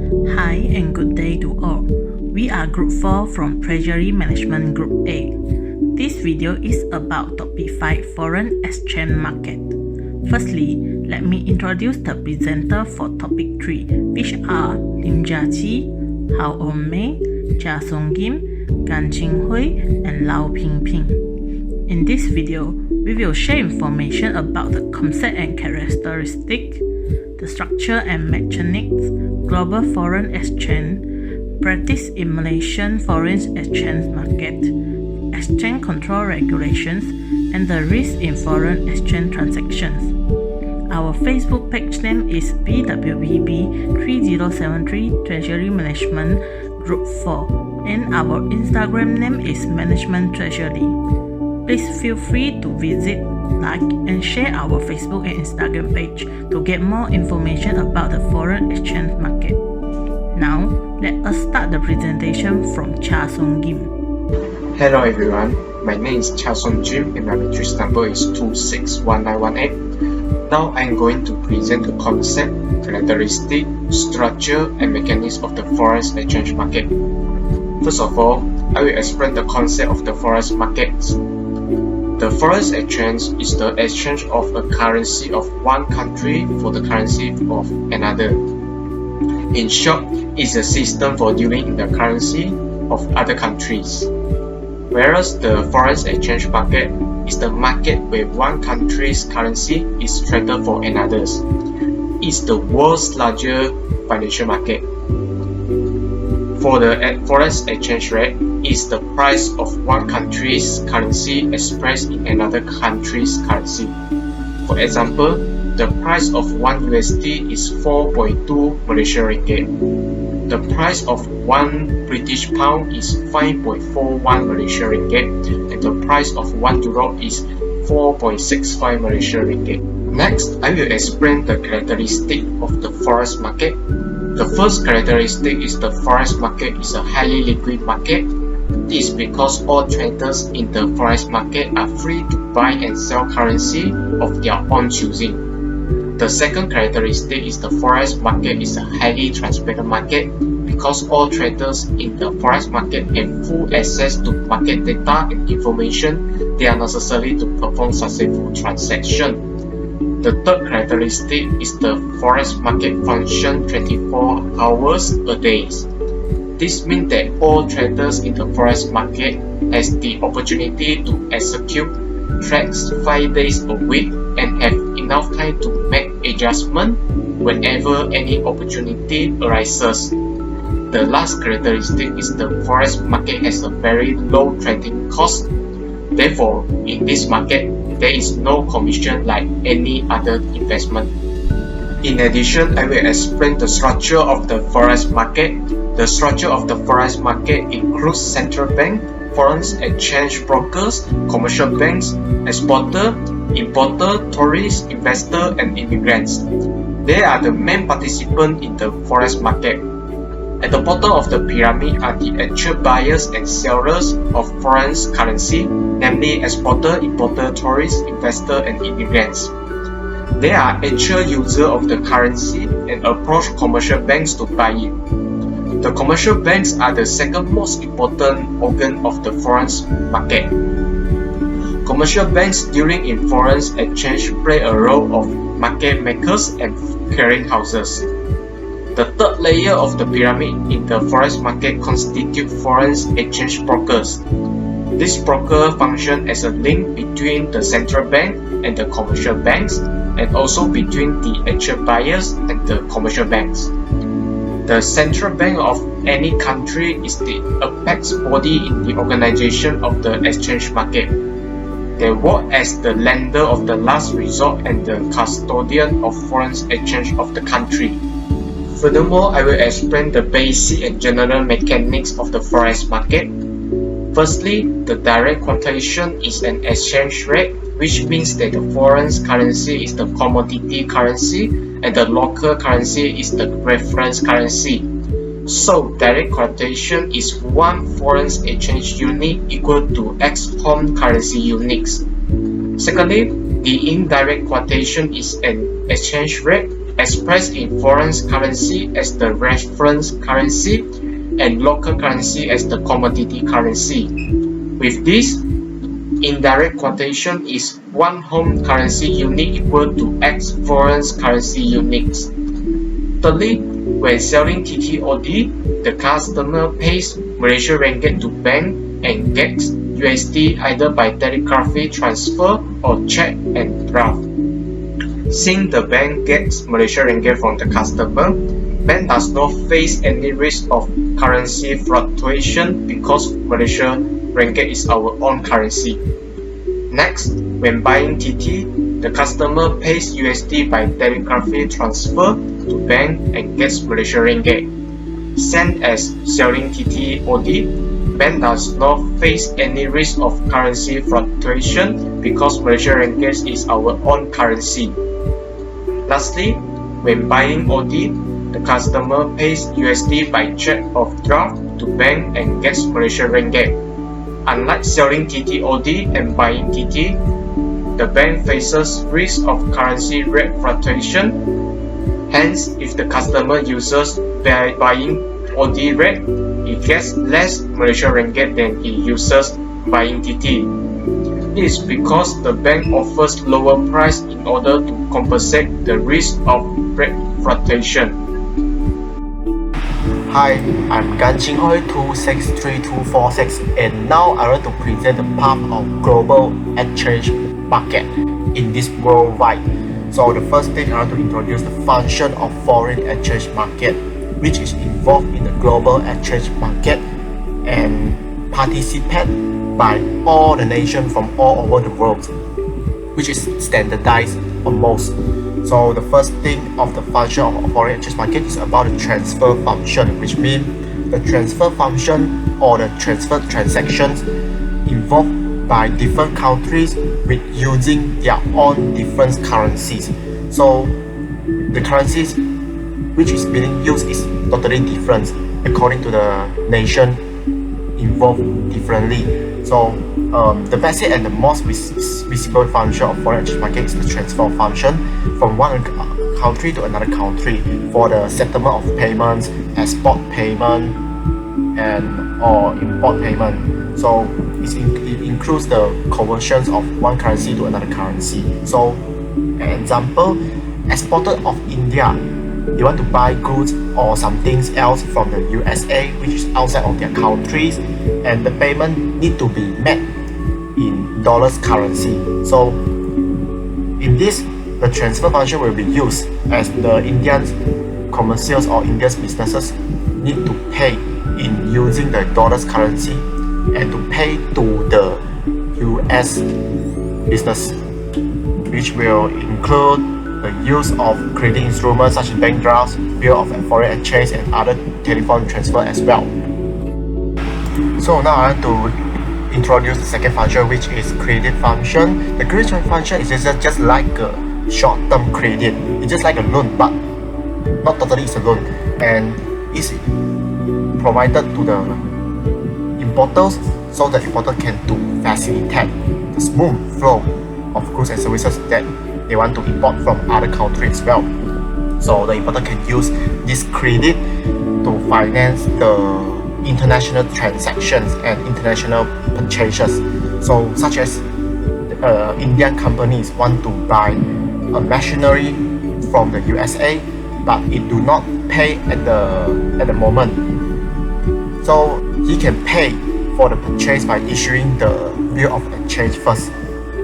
Hi and good day to all. We are Group 4 from Treasury Management Group A. This video is about Topic 5 Foreign Exchange Market. Firstly, let me introduce the presenter for Topic 3, which are Lim Jiaqi, Onn Mei, Chia Song Gim, Gan Ching Hoi, and Lau Ping Ping. In this video, we will share information about the concept and characteristics, the structure and mechanics, global foreign exchange, practice in Malaysian foreign exchange market, exchange control regulations, and the risk in foreign exchange transactions. Our Facebook page name is BWBB 3073 Treasury Management Group 4, and our Instagram name is Management Treasury. Please feel free to visit, like, and share our Facebook and Instagram page to get more information about the foreign exchange market. Now, let us start the presentation from Chia Song Gim. Hello everyone, my name is Chia Song Gim and my matrix number is 261918. Now I am going to present the concept, characteristic, structure and mechanics of the foreign exchange market. First of all, I will explain the concept of the foreign markets. The foreign exchange is the exchange of a currency of one country for the currency of another. In short, it's a system for dealing in the currency of other countries. Whereas the foreign exchange market is the market where one country's currency is traded for another's. It's the world's largest financial market. For the foreign exchange rate, is the price of one country's currency expressed in another country's currency. For example, the price of 1 USD is 4.2 Malaysian ringgit. The price of 1 British pound is 5.41 Malaysian ringgit, and the price of 1 euro is 4.65 Malaysian ringgit. Next, I will explain the characteristic of the forex market. The first characteristic is the forex market is a highly liquid market. This is because all traders in the forex market are free to buy and sell currency of their own choosing. The second characteristic is the forex market is a highly transparent market because all traders in the forex market have full access to market data and information they are necessary to perform successful transaction. The third characteristic is the forex market function 24 hours a day. This means that all traders in the forex market has the opportunity to execute trades 5 days a week and have enough time to make adjustment whenever any opportunity arises. The last characteristic is the forex market has a very low trading cost. Therefore, in this market, there is no commission like any other investment. In addition, I will explain the structure of the forex market. The structure of the forex market includes central bank, foreign exchange brokers, commercial banks, exporter, importer, tourists, investor, and immigrants. They are the main participants in the forex market. At the bottom of the pyramid are the actual buyers and sellers of foreign currency, namely exporter, importer, tourists, investor, and immigrants. They are actual users of the currency and approach commercial banks to buy it. The commercial banks are the second most important organ of the foreign market. Commercial banks dealing in foreign exchange play a role of market makers and clearing houses. The third layer of the pyramid in the forex market constitute foreign exchange brokers. This broker function as a link between the central bank and the commercial banks, and also between the actual buyers and the commercial banks. The central bank of any country is the apex body in the organization of the exchange market. They work as the lender of the last resort and the custodian of foreign exchange of the country. Furthermore, I will explain the basic and general mechanics of the forex market. Firstly, the direct quotation is an exchange rate, which means that the foreign currency is the commodity currency and the local currency is the reference currency. So, direct quotation is one foreign exchange unit equal to X home currency units. Secondly, the indirect quotation is an exchange rate expressed in foreign currency as the reference currency and local currency as the commodity currency. With this, indirect quotation is one home currency unit equal to X foreign currency units. Thirdly, when selling TTOD, the customer pays Malaysian ringgit to bank and gets USD either by telegraphy transfer or check and draft. Since the bank gets Malaysian ringgit from the customer, bank does not face any risk of currency fluctuation because Malaysian ringgit is our own currency. Next, when buying TT, the customer pays USD by telegraphy transfer to bank and gets Malaysian ringgit. Same as selling TTOD, bank does not face any risk of currency fluctuation because Malaysian ringgit is our own currency. Lastly, when buying OD, the customer pays USD by check of draft to bank and gets Malaysian ringgit. Unlike selling TTOD and buying TT, the bank faces risk of currency rate fluctuation. Hence, if the customer uses buying OD rate, he gets less Malaysian ringgit than he uses buying TT. This is because the bank offers lower price in order to compensate the risk of rate fluctuation. Hi, I'm Gan Ching Hoi 263246, and now I want to present the path of global exchange market in this worldwide. So the first thing I want to introduce the function of foreign exchange market, which is involved in the global exchange market and participate by all the nations from all over the world, which is standardized on most. So the first thing of the function of foreign exchange market is about the transfer function, which means the transfer function or the transfer transactions involved by different countries with using their own different currencies. So the currencies which is being used is totally different according to the nation involved differently. So the basic and the most visible function of foreign exchange market is the transfer function from one country to another country for the settlement of payments, export payment, and or import payment. So it includes the conversions of one currency to another currency. So an example, exporter of India, they want to buy goods or something else from the USA, which is outside of their countries, and the payment need to be made in dollars currency. So in this, the transfer function will be used as the Indian commercials or Indian businesses need to pay in using the dollars currency and to pay to the US business, which will include the use of credit instruments such as bank drafts, bill of foreign exchange, and other telephone transfer as well. So now I want to introduce the second function, which is credit function. The credit function is just like a short-term credit. It's just like a loan, but not totally it's a loan, and it's provided to the importers so that importer can to facilitate the smooth flow of goods and services that they want to import from other countries as well. So the importer can use this credit to finance the international transactions and international purchases. So such as Indian companies want to buy a machinery from the USA, but it do not pay at the moment. So he can pay for the purchase by issuing the bill of exchange first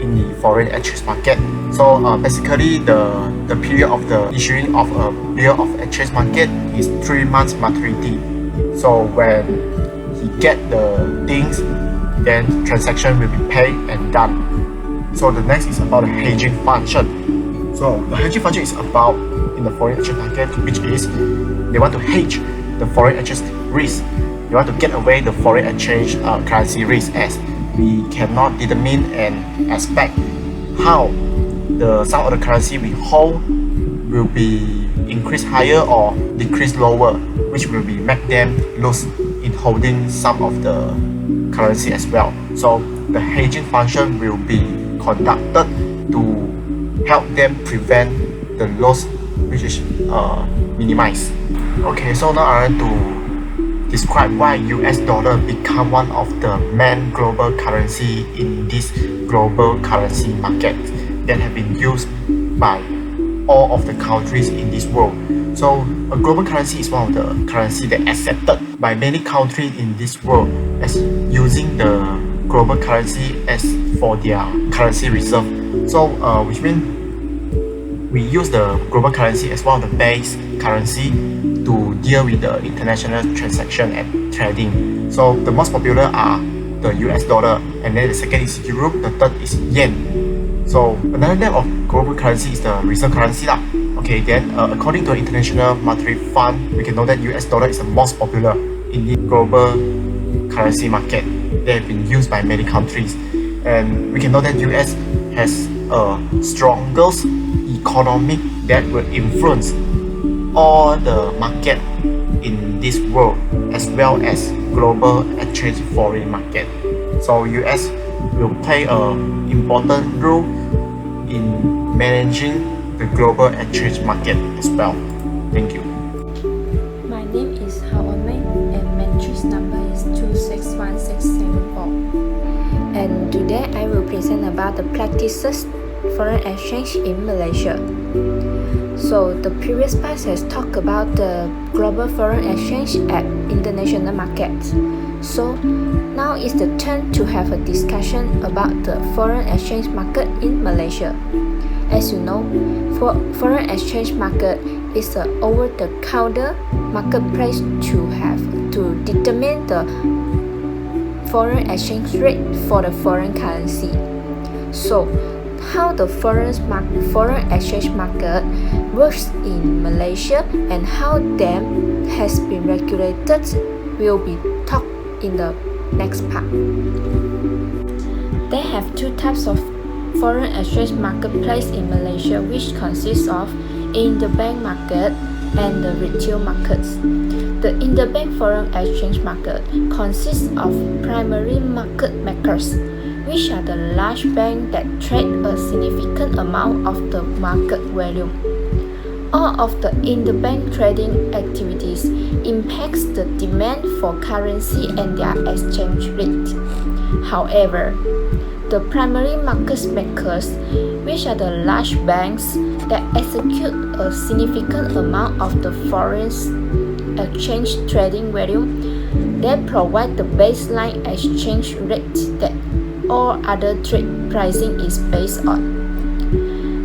in the foreign exchange market. So basically the period of the issuing of a bill of exchange market is 3 months maturity. So when he get the things, then transaction will be paid and done. So the next is about the hedging function. So the hedging function is about in the foreign exchange market, which is they want to hedge the foreign exchange risk. They want to get away the foreign exchange currency risk, as we cannot determine and expect how some of the currency we hold will be increased higher or decreased lower, which will be make them lose in holding some of the currency as well. So the hedging function will be conducted to help them prevent the loss which is minimized. Okay, so now I want to describe why US dollar become one of the main global currency in this global currency market that have been used by all of the countries in this world. So a global currency is one of the currency that accepted by many countries in this world as using the global currency as for their currency reserve. So which means we use the global currency as one of the base currency to deal with the international transaction and trading. So the most popular are the US dollar, and then the second is euro, the third is yen. So another name of global currency is the reserve currency lah. Okay, then according to the International Monetary Fund, we can know that US dollar is the most popular in the global currency market. They have been used by many countries, and we can know that US has a strongest economic that will influence all the market in this world as well as global exchange foreign market. So US will play an important role in managing the global exchange market as well. Thank you. My name is Onn Mei and matrix number is 261674. And today I will present about the practices foreign exchange in Malaysia. So the previous part has talked about the global foreign exchange at international markets. So now is the turn to have a discussion about the foreign exchange market in Malaysia. As you know, foreign exchange market is an over-the-counter marketplace to determine the foreign exchange rate for the foreign currency. So how the foreign exchange market works in Malaysia and how them has been regulated will be talked in the next part. They have two types of foreign exchange marketplace in Malaysia, which consists of interbank market and the retail markets. The interbank foreign exchange market consists of primary market makers, which are the large banks that trade a significant amount of the market volume. All of the interbank trading activities impacts the demand for currency and their exchange rate. However, the primary market makers, which are the large banks that execute a significant amount of the foreign exchange trading volume, they provide the baseline exchange rate that all other trade pricing is based on.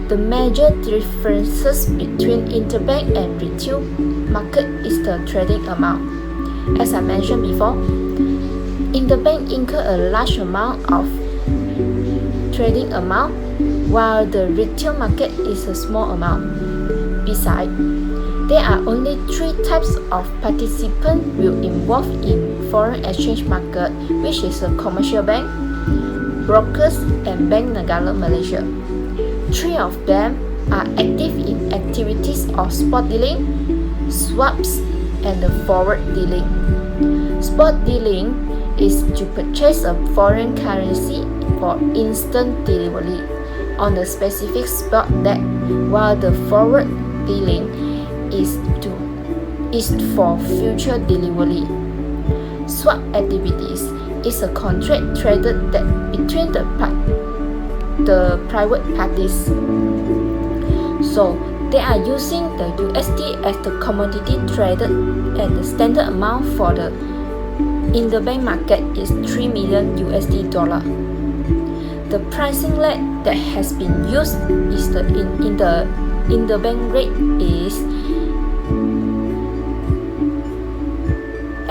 The major differences between interbank and retail market is the trading amount. As I mentioned before, interbank incur a large amount of trading amount, while the retail market is a small amount. Besides, there are only three types of participants will involve in foreign exchange market, which is a commercial bank, brokers, and Bank Negara Malaysia. Three of them are active in activities of spot dealing, swaps, and the forward dealing. Spot dealing is to purchase a foreign currency for instant delivery on the specific spot that, while the forward dealing is for future delivery. Swap activities is a contract traded between the private parties. So they are using the USD as the commodity traded, and the standard amount for the interbank market is $3 million. The pricing rate that has been used is the interbank rate is,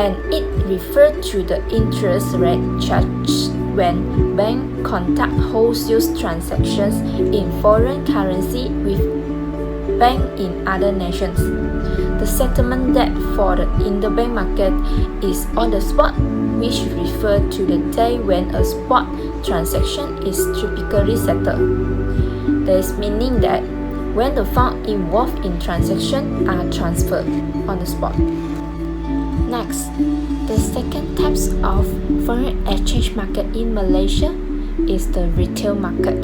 and it refers to the interest rate charged when bank conduct wholesale transactions in foreign currency with bank in other nations. The settlement date for the interbank market is on the spot, which refers to the day when a spot transaction is typically settled. This meaning that when the funds involved in transaction are transferred on the spot. Next, the second types of foreign exchange market in Malaysia is the retail market.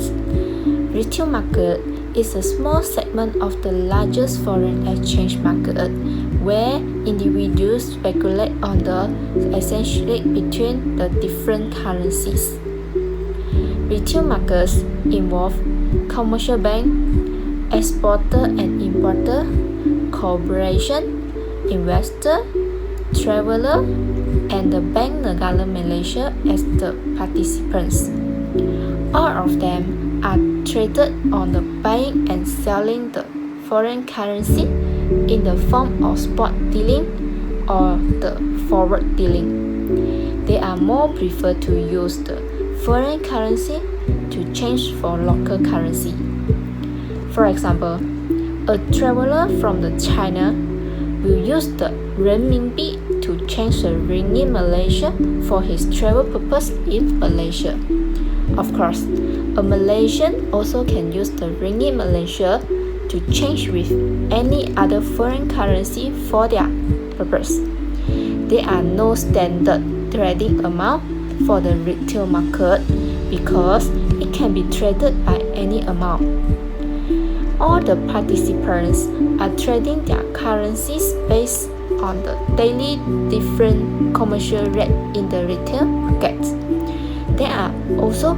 Retail market is a small segment of the largest foreign exchange market where individuals speculate on the exchange rate between the different currencies. Retail markets involve commercial bank, exporter and importer, corporation, investor, traveler, and the Bank Negara Malaysia as the participants. All of them are traded on the buying and selling the foreign currency in the form of spot dealing or the forward dealing. They are more prefer to use the foreign currency to change for local currency. For example, a traveler from China will use the renminbi to change the ringgit Malaysia for his travel purpose in Malaysia. Of course, a Malaysian also can use the ringgit Malaysia to change with any other foreign currency for their purpose. There are no standard trading amount for the retail market because it can be traded by any amount. All the participants are trading their currencies based on the daily different commercial rate in the retail market. They are also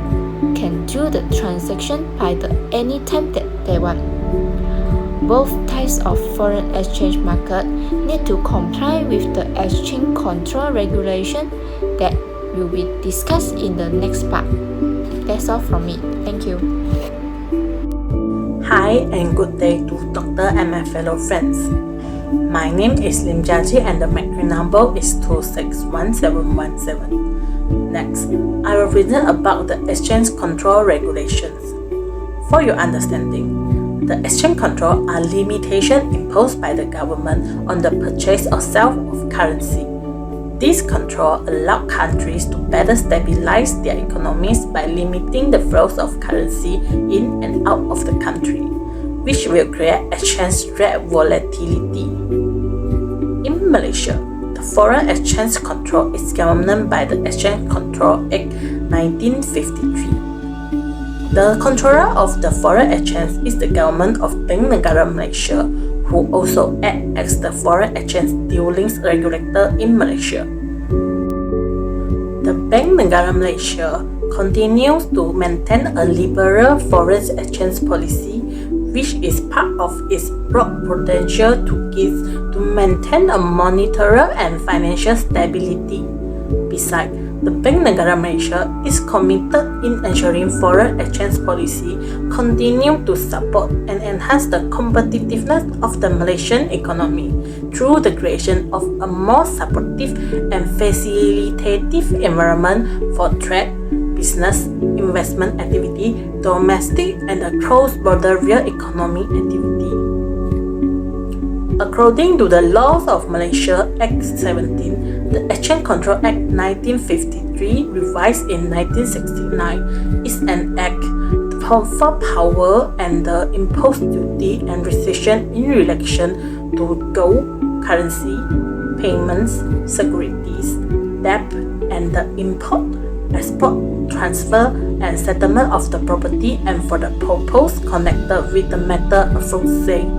can do the transaction by the any time that they want. Both types of foreign exchange market need to comply with the exchange control regulation that will be discussed in the next part. That's all from me. Thank you. Hi and good day to Doctor and my fellow friends. My name is Lim Jiaqi and the MAC number is 261717. Next, I will present about the exchange control regulations. For your understanding, the exchange control are limitations imposed by the government on the purchase or sale of currency. These controls allow countries to better stabilize their economies by limiting the flows of currency in and out of the country, which will create exchange rate volatility. In Malaysia, the foreign exchange control is governed by the Exchange Control Act 1953. The controller of the foreign exchange is the government of Bank Negara Malaysia, who also act as the foreign exchange dealings regulator in Malaysia. The Bank Negara Malaysia continues to maintain a liberal foreign exchange policy, which is part of its broad prudential toolkit to maintain a monetary and financial stability. Besides, the Bank Negara Malaysia is committed in ensuring foreign exchange policy continue to support and enhance the competitiveness of the Malaysian economy through the creation of a more supportive and facilitative environment for trade, business, investment activity, domestic and cross-border real economy activity. According to the laws of Malaysia Act 17, the Exchange Control Act 1953, revised in 1969, is an act to confer power and impose duty and restriction in relation to gold, currency, payments, securities, debt, and the import, export, transfer, and settlement of the property and for the purpose connected with the matter aforesaid.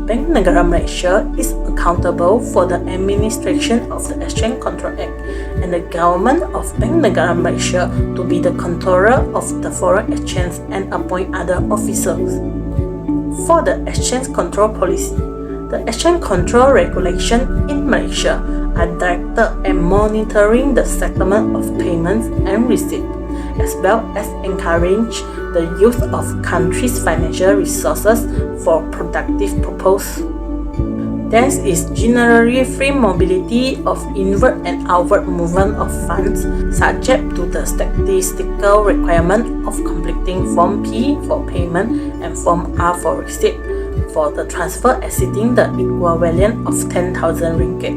Bank Negara Malaysia is accountable for the administration of the Exchange Control Act and the government of Bank Negara Malaysia to be the controller of the foreign exchange and appoint other officers. For the exchange control policy, the exchange control regulation in Malaysia are directed at monitoring the settlement of payments and receipts, as well as encourage the use of country's financial resources for productive purposes. There is generally free mobility of inward and outward movement of funds, subject to the statistical requirement of completing Form P for payment and Form R for receipt for the transfer exceeding the equivalent of 10,000 ringgit.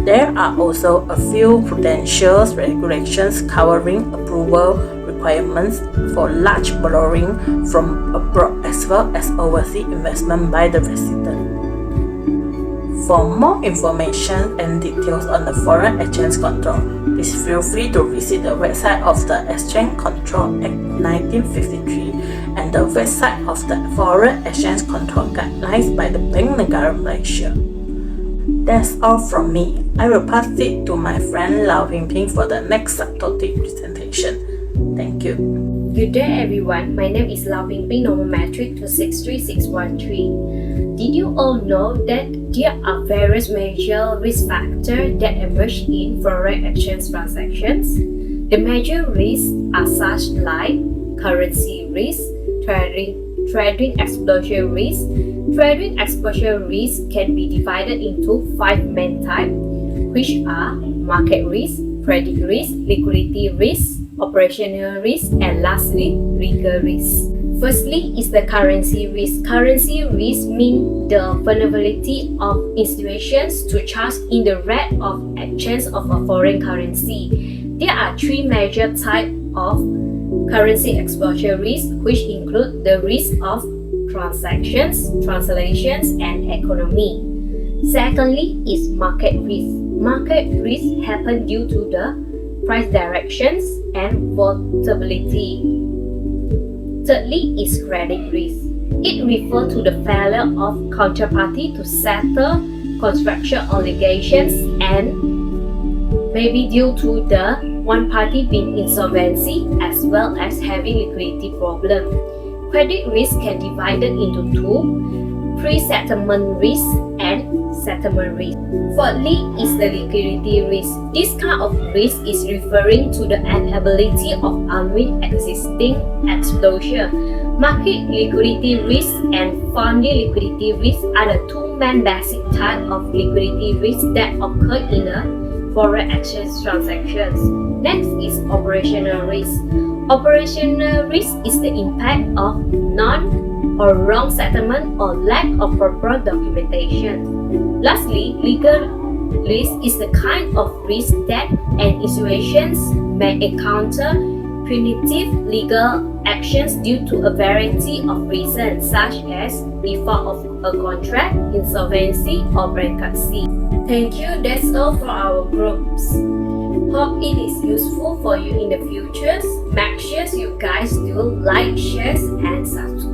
There are also a few prudential regulations covering approval requirements for large borrowing from abroad as well as overseas investment by the resident. For more information and details on the foreign exchange control, please feel free to visit the website of the Exchange Control Act 1953 and the website of the Foreign Exchange Control Guidelines by the Bank Negara Malaysia. That's all from me. I will pass it to my friend Lau Ping Ping for the next subtopic presentation. Thank you. Good day everyone, my name is Lau Ping Ping, normal metric 263613. Did you all know that there are various major risk factors that emerge in foreign exchange transactions? The major risks are such like currency risk, trading exposure risk. Trading exposure risk can be divided into 5 main types, which are market risk, credit risk, liquidity risk, operational risk, and lastly, legal risk. Firstly is the currency risk. Currency risk means the vulnerability of institutions to charge in the rate of exchange of a foreign currency. There are 3 major types of currency exposure risk, which include the risk of transactions, translations, and economy. Secondly is market risk. Market risk happen due to the price directions and volatility. Thirdly is credit risk. It refers to the failure of counterparty to settle contractual obligations and may be due to the one party being insolvency as well as having liquidity problem. Credit risk can be divided into 2, pre-settlement risk and settlement risk. Thirdly is the liquidity risk. This kind of risk is referring to the inability of unwind existing exposure. Market liquidity risk and funding liquidity risk are the 2 main basic types of liquidity risk that occur in a foreign exchange transactions. Next is operational risk. Operational risk is the impact of non or wrong settlement or lack of proper documentation. Lastly, legal risk is the kind of risk that an institution may encounter punitive legal actions due to a variety of reasons such as default of a contract, insolvency, or bankruptcy. Thank you, that's all for our groups. Hope it is useful for you in the future. Make sure you guys do like, share, and subscribe.